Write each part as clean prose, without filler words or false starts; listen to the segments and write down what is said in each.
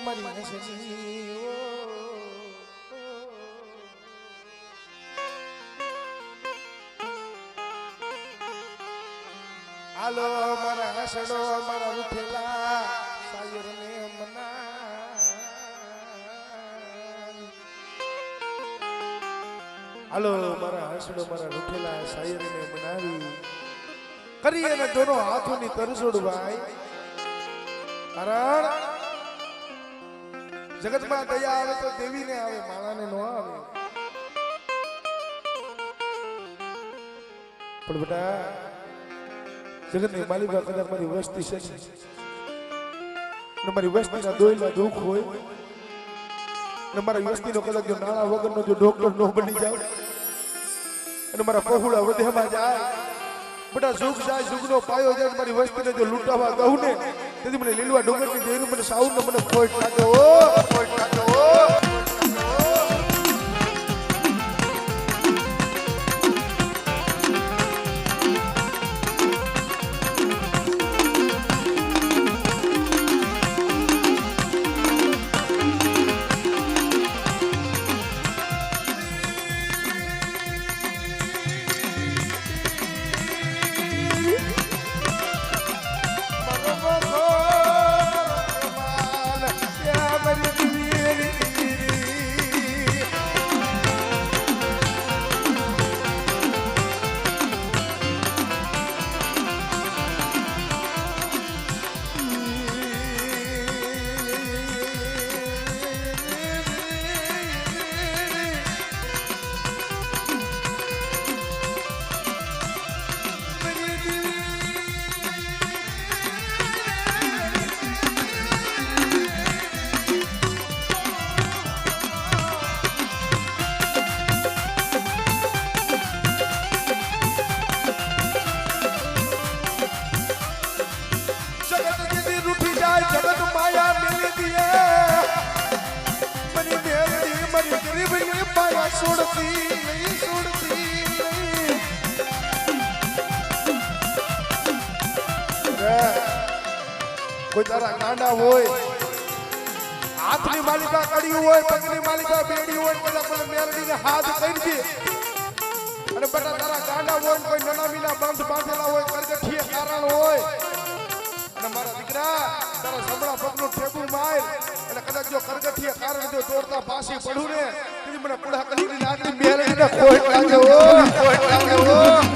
મારી હસની હાલો મારા હસડો મારા રૂઠેલા સાયર ને મના હાલો મારા હસડો મારા રૂઠેલા સાયર ને મનાવી કરી અને દોનો હાથોની તરસોડ ભાઈ કારણ જગતમાં દયા આવે તો દેવીને આવે માણાને નો આવે પણ બેટા જગતની માલિકા કદાચ મારી વસ્તી છે ને મારી વસ્તીના દોયલા દુઃખ હોય ને મારી વસ્તીનો કદાચ જો નાણા વગરનો જો ડોક્ટર નો બની જાવ અને મારા પહોળા વધેમાં જાય બેટા સુખ જાય સુખનો પાયો જાય મારી વસ્તીને જો લૂંટાવા કહું ને તેથી મને લીલવા ડુંગરની દેવીનું મને સાઉન્ડ મને ખોટ લાગે ઓ ખોટ લાગે ઓ કોઈ તારા ગાંડા હોય હાથની માલિકા કડી હોય પગની માલિકા બેડી હોય કદાચ મને મેરડીને હાથ કરી દે અને બેટા તારા ગાંડા હોય કોઈ નનામીના બંધ બાંધેલા હોય કરગઠીએ કારણ હોય અને મારા દીકરા તારા સબળા પગનું ઠેબું માર અને કદાચ જો કરગઠીએ કારણ જો તોડતા પાછી પડું ને તેથી મને પુડા કલીની નાગની મેરડીને ખોટ લાગે ઓ ખોટ લાગે ઓ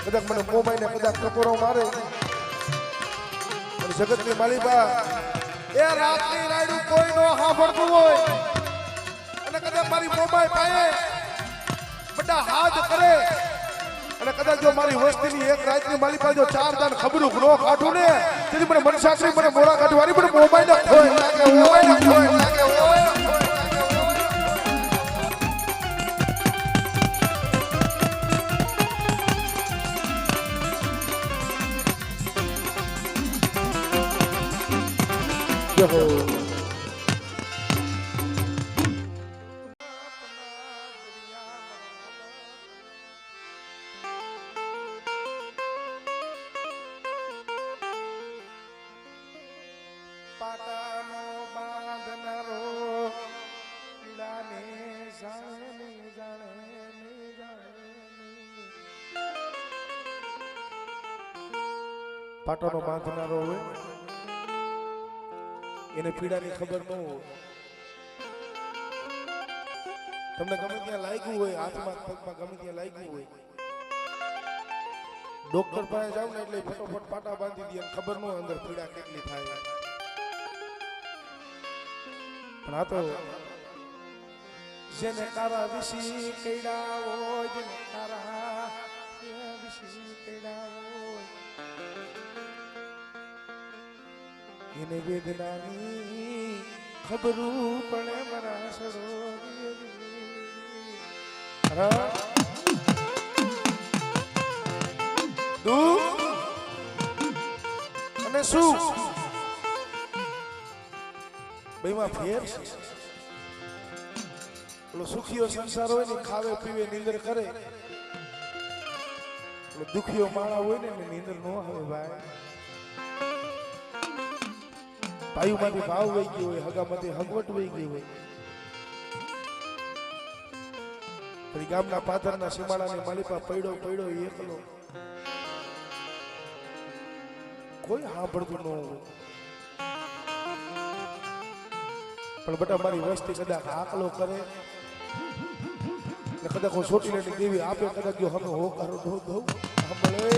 કદાચ મને મોમાઈ ને કદાચ ટકોરો મારે જગતની માલિકા એ રાતની રાયડું કોઈ નો સાંભળતું હોય અને કદાચ મારી મોમાઈ પાયે બધા હાથ કરે અને કદાચ જો મારી વસ્તીની એક રાતની માલિકા જો 4 દાન ખબરું નો કાઢું ને તેથી મને મનસાક્ષી મને મોડા કાઢવાની પણ મોમાઈ ને ખોય લાગે મોમાઈ ને ખોય લાગે પાટાનો બાંધનારો પીડાને જાણે પાટાનો બાંધનારો હોય એને પીડાની ખબર ન હોય તમને ગમે ત્યાં લાગ્યું હોય હાથમાં પગમાં ગમે ત્યાં લાગ્યું હોય ડોક્ટર પાસે જાવ ને એટલે ફટોફટ પાટા બાંધી દે ખબર ન હોય અંદર પીડા કેટલી થાય પણ આ તો જેને તારા વિશી કઈડા હોય, જેને તારા વિશી કઈડા હોય, એને વેદનાની ખબરું પડે મારા સડો અને શું બેમાં ફેર છે. પેલો સુખીઓ સંસાર હોય ને ખાવે પીવે નીંદર કરે, પેલો દુખીઓ માળા હોય ને નીંદર ન આવે ભાઈ. ભાઈઓમાંથી ભાવ વહી ગયો હોય, હગામાંથી હગવટ વહી ગઈ હોય, પછી ગામના પાદરના સીમાડાની માલિપા પડ્યો એકલો, કોઈ સાંભળતું ન હોય. પણ બટા મારી વસ્તી કદાચ આકલો કરે, કદાચ હું સોટી લેની દેવી આપે, કદાચ જો અમે હોકારો દઉં સાંભળે.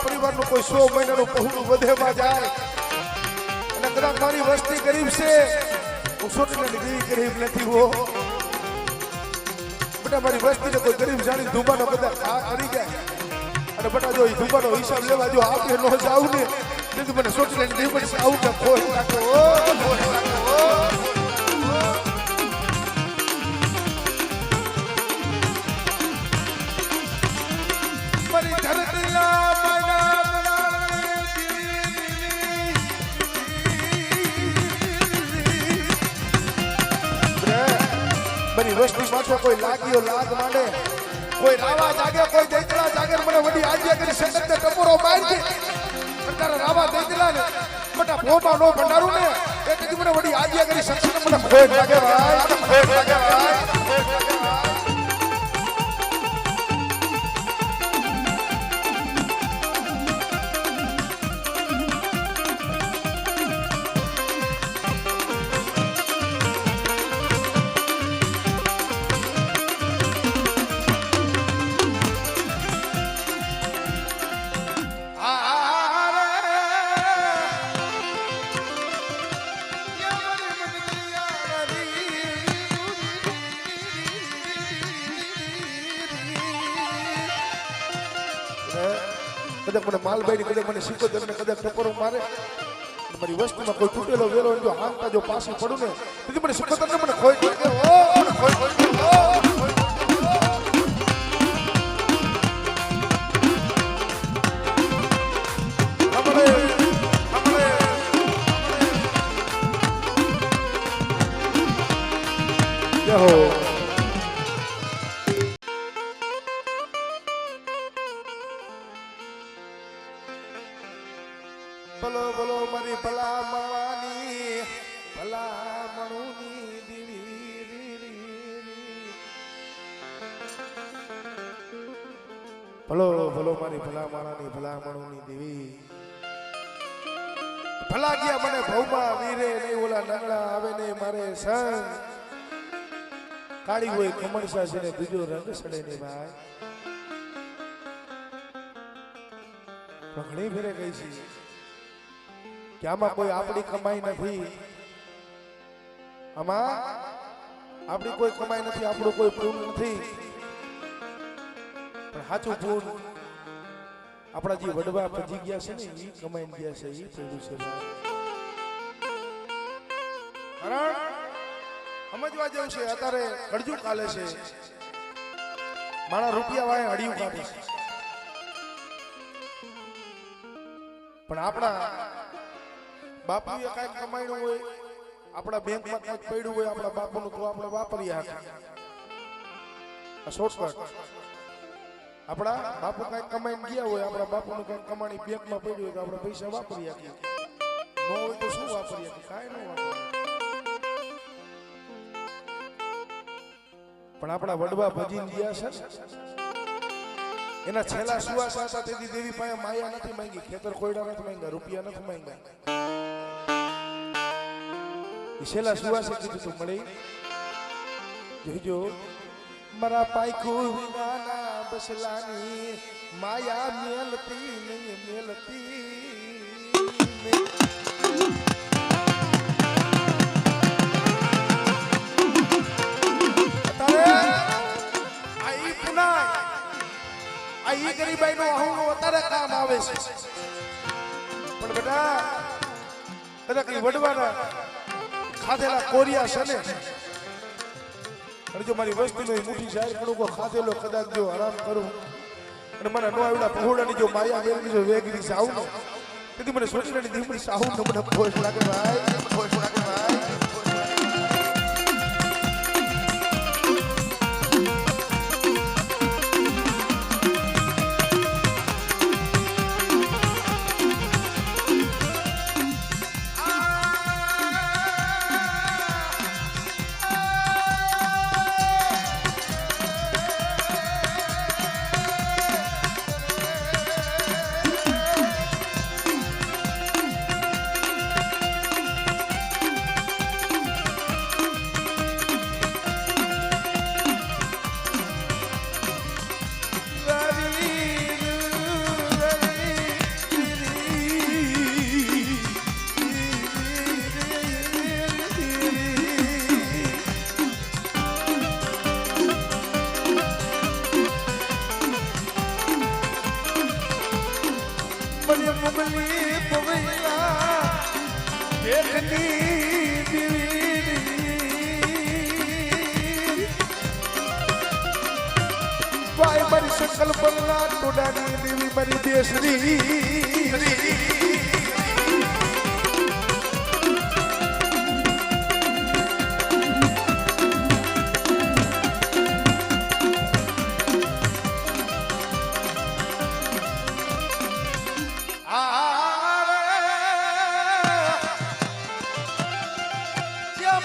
પરિવારનું કોઈ 100 મહિનાનું પહોળું વધેમાં જાય અને કદાચ મારી વસ્તી ગરીબ છે, હું સોટીને દેવી ગરીબ નથી હો બેટા. મારી વસ્તીને કોઈ ગરીબ જાણી ધુમાનો કદાચ આ કરી જાય અને બેટા જો એ ધુમાનો હિસાબ લેવા જો આપે ન જાવ ને તેથી મને સોટીને દેવી પડશે. આવું કે ખોઈ નાખો મારી વસ્તી પાછો કોઈ લાગ્યો લાગ માંડે, કોઈ રાવા જાગે, કોઈ દૈતલા જાગે, મને વડી આજ્ઞા કરી સંગતને ટપોરો મારી પણ તારા રાવા દૈતલા ને બટા ભોમાં નો ભંડારું ને એટલે મને વડી આજ્ઞા કરી સંગતને મને ખોટ લાગે ભાઈ, ખોટ લાગે ભાઈ. કદાચ મને માલભાઈ કદાચ મને શીખો તમને કદાચ ટપરો મારે, મારી વસ્તુમાં કોઈ તૂટેલો વેલો જો હાંકતા જો પાછી પડું ને તેથી મને શીખો તમને મને ખોઈ બોલો બોલો મારી ભલા માવાની ભલા મણુની દીવી ભલો ભલો મારી ભલા માણાની ભલા માણોની દેવી ભલા ગયા મને ભૌમાં વીરે નહીં ઓલા નંગડા આવે ને મારે સંગ કાળી હોય કમળસા છે ને બીજો રંગ સડે ને ભાઈ ઘણી ફેરે કહી છે કે આમાં કોઈ આપણી કમાઈ નથી આમાં આપણી કોઈ કમાઈ નથી આપણું કોઈ પૂર્ણ નથી પણ સાચું પૂર્ણ આપણા જે વડવા પજી ગયા છે ને એ કમાઈ ગયા છે એ થયું છે કારણ સમજવા જેવું છે અત્યારે કળજુગ કાલે છે મારા રૂપિયા વાળે હડિયું કાઢે છે પણ આપણા બાપુએ કાંઈક કમાયું હોય આપણા બેંકમાં કાંઈક પડ્યું હોય આપણા બાપુનું તો આપણે વાપરીએ આ શોર્ટકટ આપણા બાપુ કાંઈક કમાઈને ગયા હોય આપણા બાપુનું કાંઈક કમાણી બેંકમાં પડ્યું હોય તો આપણે પૈસા વાપરી આપીએ ન હોય તો શું વાપરીએ કાંઈ ન વાપરીએ પણ આપણા વડવા ભજીને ગયા છે એના છેલ્લા સુવાસ હતા તેથી દેવી પાસે માયા નથી માંગી ખેતર કોયડા નથી માંગ્યા રૂપિયા નથી માંગ્યા છેલ્લા સુવાસે કીધું તું મળી જોઈજો મારા પાયકું વિનાના બસલાની માયા મેલતી નહીં મેલતી આ ગરીબાઈ નો અહંગ અત્યારે કામ આવે છે પણ બેટા કદાચ વડવાના ખાધેલા કોરિયા છે ને અને જો મારી વસ્તીનો મુઠ્ઠી જાહેર કરું કો ખાધેલો કદાચ જો આરામ કરું અને મને નો આવડા પહોળાની જો માયા મેળવી જો વેગરી જાવ ને તેથી મને સોચીને દીમડી સાહુ ને મને ભોજ લાગે ભાઈ ભોજ લાગે ભાઈ મારી શકલ પલ્લા ટોડાની દેવી મારી દેશરી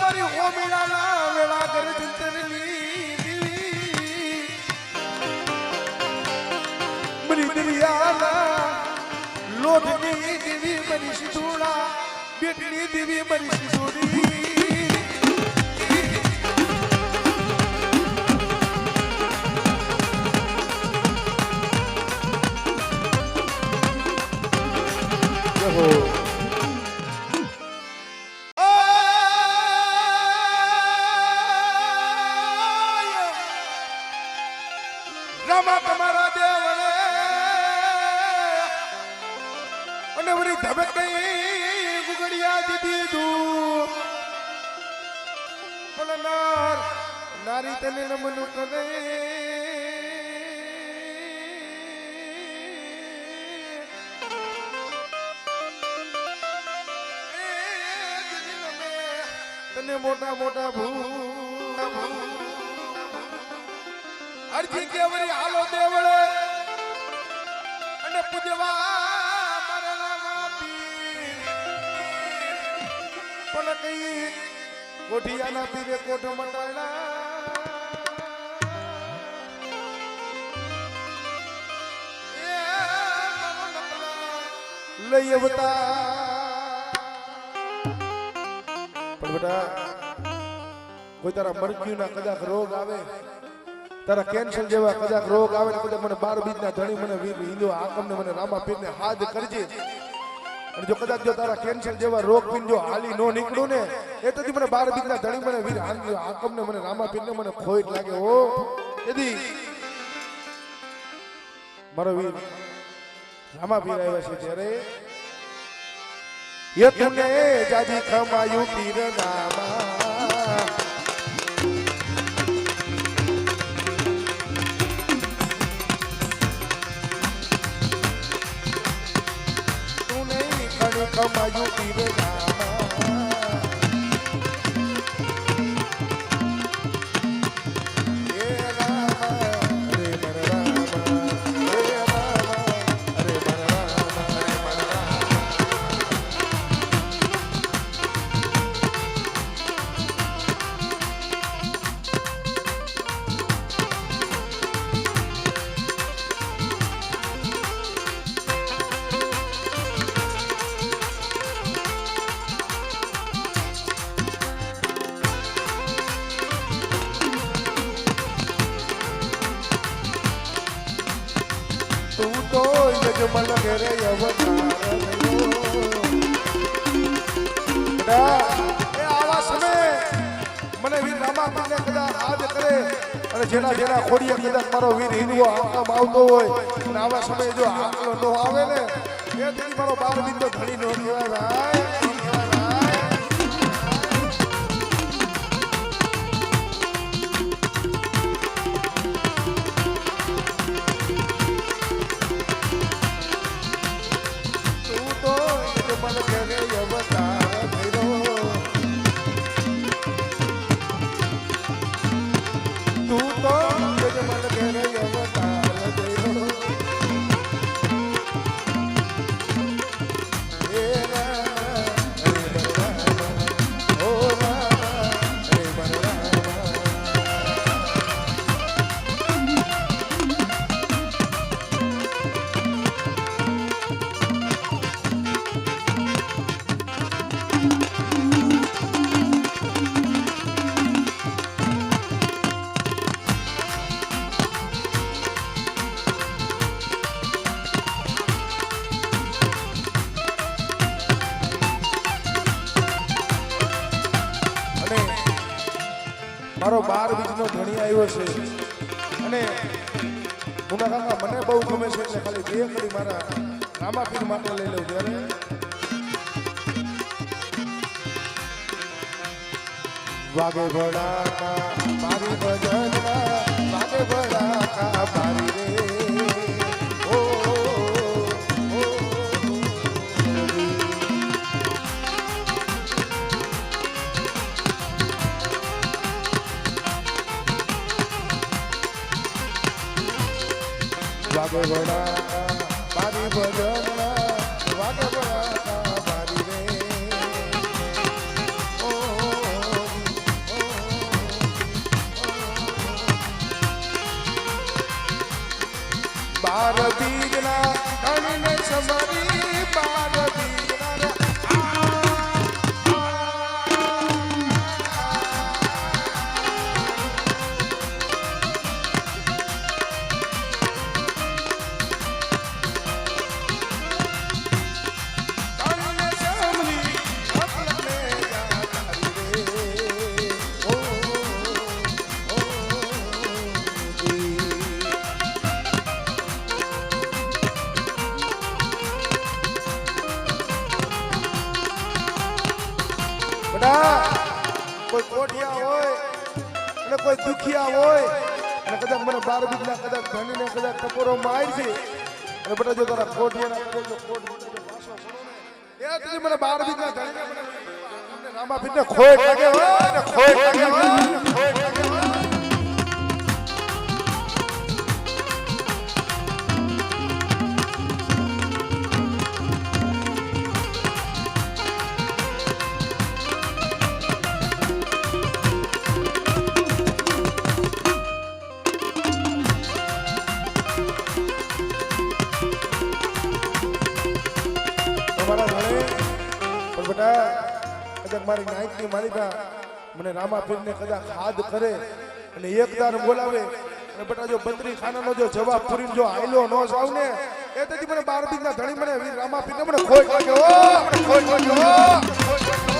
મારી હોમીના વેળા કરે ચિંતનની લોટની દેવી મરી સિંધુડા બેટની દેવી મરી સિંધુડી રામા તમારા દેવળે અને વળી ધબકઈ ગુગડિયા દીધી તું પણ નારી તને નમનું કરે તને મોટા મોટા ભૂ અરજી કે વળી હાલો દેવળે અને પૂજવા પણ કઈ કોઠિયાના પીરે કોઠ મંડાણા લઈ આવતા પણ બેટા કોઈ તારા મરક્યુના કદાચ રોગ આવે તારા કેન્સર જેવા કદાચ રોગ આવે ને કદાચ મને 12 બીજના ધણી મને વીર હિન્દુ આકમને મને રામા પીરને હાથ કરજે અને જો કદાચ જો તારા કેન્સર જેવા રોગ પીન જો હાલી નો નીકળું ને એ તો મને 12 બીજના ધણી મને વીર આકમને મને રામા પીરને મને ખોઈટ લાગે હો એદી મારો વીર રામા પીર આવ્યા છે ત્યારે ये तूने जाजी खमायू पीर नामा तूने कण खमायू पीर मन घेरे आवा समय મને વીર રામા પીરને કદાચ યાદ કરે અને જેના જેના ખોડીએ કદાચ મારો વીર હિન્દુ આમ આવતો હોય અને આવા સમયે જો આકલો નો આવે ને એ થી મારો 12 બીજો ધણી નો કહેવાય ભાઈ મારો 12 બીજનો ધણી આવ્યો છે અને મુના કાકા મને બહુ ગમે છે એટલે ખાલી બે કડી મારા રામા પીર માટે લઈ લઉં ત્યારે વાગે ભડાકા મારી ભજનના વાગે ભડાકા મારી રે વાગે ભડાકા મારી ભજનના વાગે ભડાકા મારી રે 12 બીજના ધણીને સમરી 12 બીજના કોઈ કોઠિયા હોય અને કોઈ દુખિયા હોય અને કદાચ મને 12 બીજના કદાચ ધણીને કદાચ ટપોરો મારી છે અને બેટા જો તારા કોઠિયાના કદાચ જો કોટ પાછો પડો ને એ તું મને 12 બીજના ધણીને મને રામા પીરને ખોટ લાગે હોય ને ખોટ લાગે હોય ને ખોટ લાગે હોય કદાચ મારી નાયકની માલિકા મને રામાપીરને કદાચ હાદ કરે અને એકદાર બોલાવે અને બટા જો બંદરી ખાનાનો જો જવાબ પૂરીને જો આયલો ન જાવ ને એ તેથી મને 12 દીકના ધણી મને રામાપીરને મને ખોટ લાગ્યો મને ખોટ લાગ્યો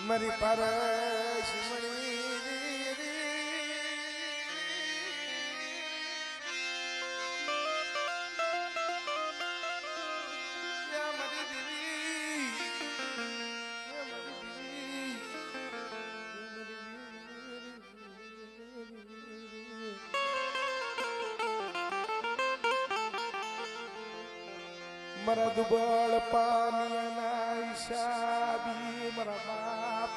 મારી પારસ મારા દુબળ પાણીના હિસાબી મારા બાપ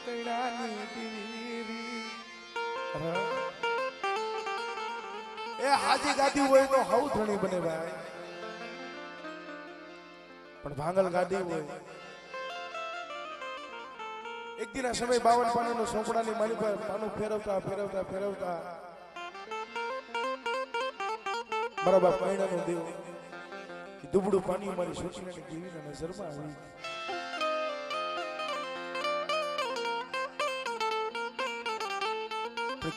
કૈડાની દીવી એ હાજી ગાદી હોય તો હવ ધણી બને ભાઈ પણ ભાંગલ ગાદી હોય એક દિના સમય 52 પાનાનો સોપડાની માલી પર પાનું ફેરવતા ફેરવતા ફેરવતા મારા બાપ કૈડાનો દેવ દુબળું પાણી મારી સોચીને જીવીને નજરમાં આવી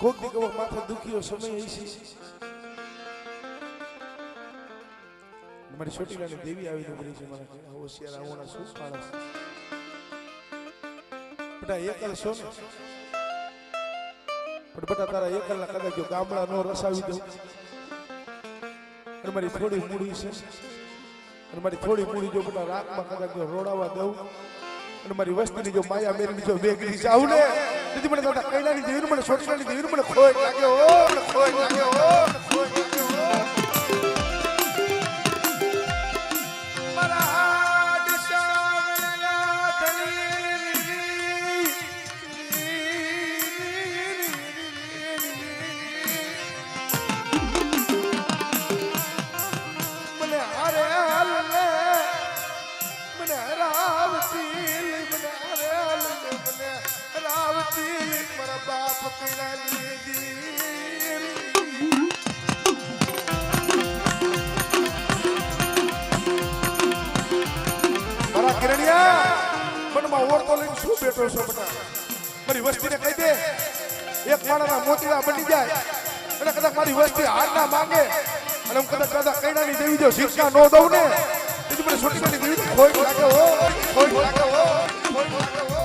કોક દી કવો માથે દુખ્યો સમય હશે મારી છોટીલાની દેવી આવીને બોલી છે મને હોશિયાર આવોના શું માણસ બેટા એકલ છો ને પણ બેટા તારા એકલના કદાચ જો ગામડા નો રસાવી દઉં અને મારી થોડી મૂડી છે અને મારી થોડી મૂડી જો બેટા રાતમાં કદાચ જો રોડાવા દઉં અને મારી વસ્તીની જો માયા મેરીની જો વેગડી જાઉં ને તેથી મને દાદા કૈલાની દેવીને મને છોટીલાની દેવીને મને ખોટ લાગ્યો મને ખોટ લાગ્યો ખોટ લાગ્યો મારા દિશાવેલા ધણી મને હારે હાલને મને હરાવતી મને હારે હાલને મને રાવતી મારા બાપ કૈલાની દેવી મારા કિરણિયા મનમાં ઓળતો લઈને શું બેઠો છો બેટા મારી વસ્તીને કહી દે એક માણાના મોતીડા બની જાય અને કદાચ મારી વસ્તી હાર ના માંગે અને હું કદાચ કૈલાની દેવી જો શિક્ષા ન દઉં ને તેથી મને છોટી મોટી દેવી ખોટ લાગે હો, ખોટ લાગે હો, ખોટ લાગે હો.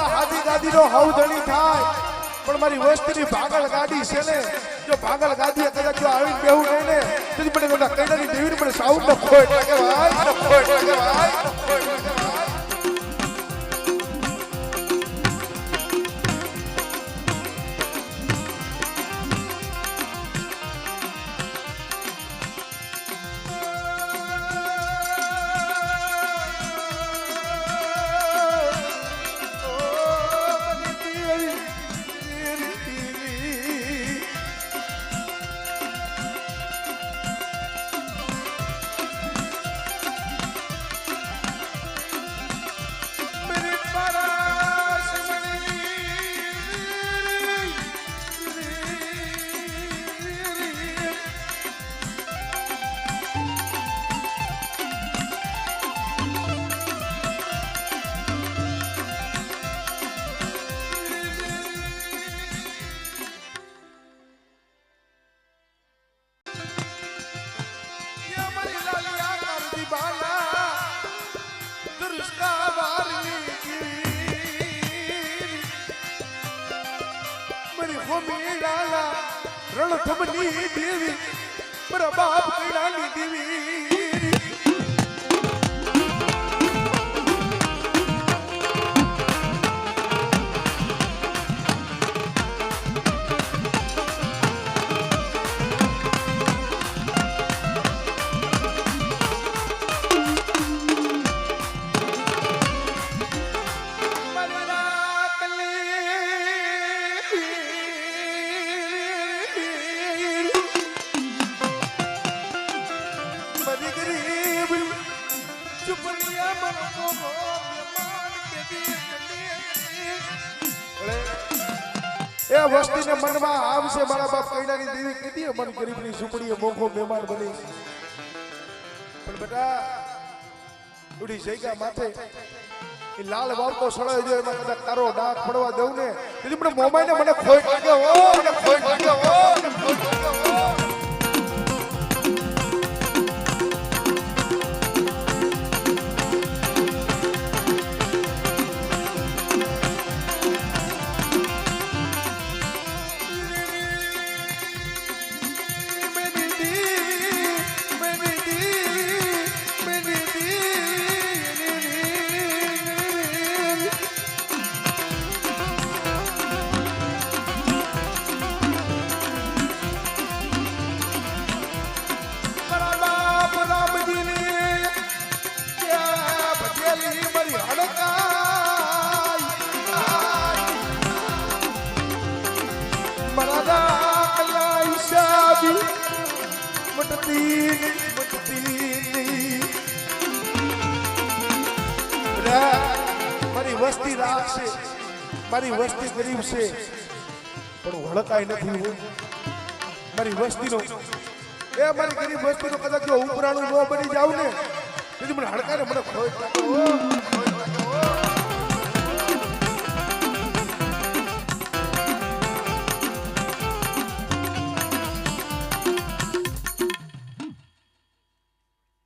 હાથી ગાદી નો હવધણી થાય પણ મારી વસ્તીની ભાગળ ગાડી છે ને જો ભાગળ ગાદી કદાચ જો આવીને બેહું નહીં ને તેથી મને મોટા કૈડાની દેવીને મને સાઉન્ડ નો ખોટ લાગે ભાઈ, ખોટ લાગે ભાઈ, ખોટ લાગે ભાઈ. રણથમની દેવી મારા બાપ કૈડાની દેવી વસ્તીને મનમાં આવશે મારા બાપ કૈડાની દેવી કીધી અમારી ગરીબની ઝૂંપડીએ મોખો મહેમાન બની પણ બેટા ઉડી જગ્યા માથે એ લાલ વાવતો સળાઈ જો એમાં કદાચ તારો ડાક પડવા દઉં ને તેથી મને મોમાઈને મને ખોટ લાગે હો, મને ખોટ લાગે હો, મને ખોટ લાગે હો. મારી વસ્તી રાખશે, મારી વસ્તી ગરીબ છે પણ વળકાય નથી હોય મારી વસ્તીનો એ મારી ગરીબ વસ્તીનો કદાચ જો ઉપરાણું ન બની જાવ ને તેથી મને હડકાને મને ખોટ લાગે.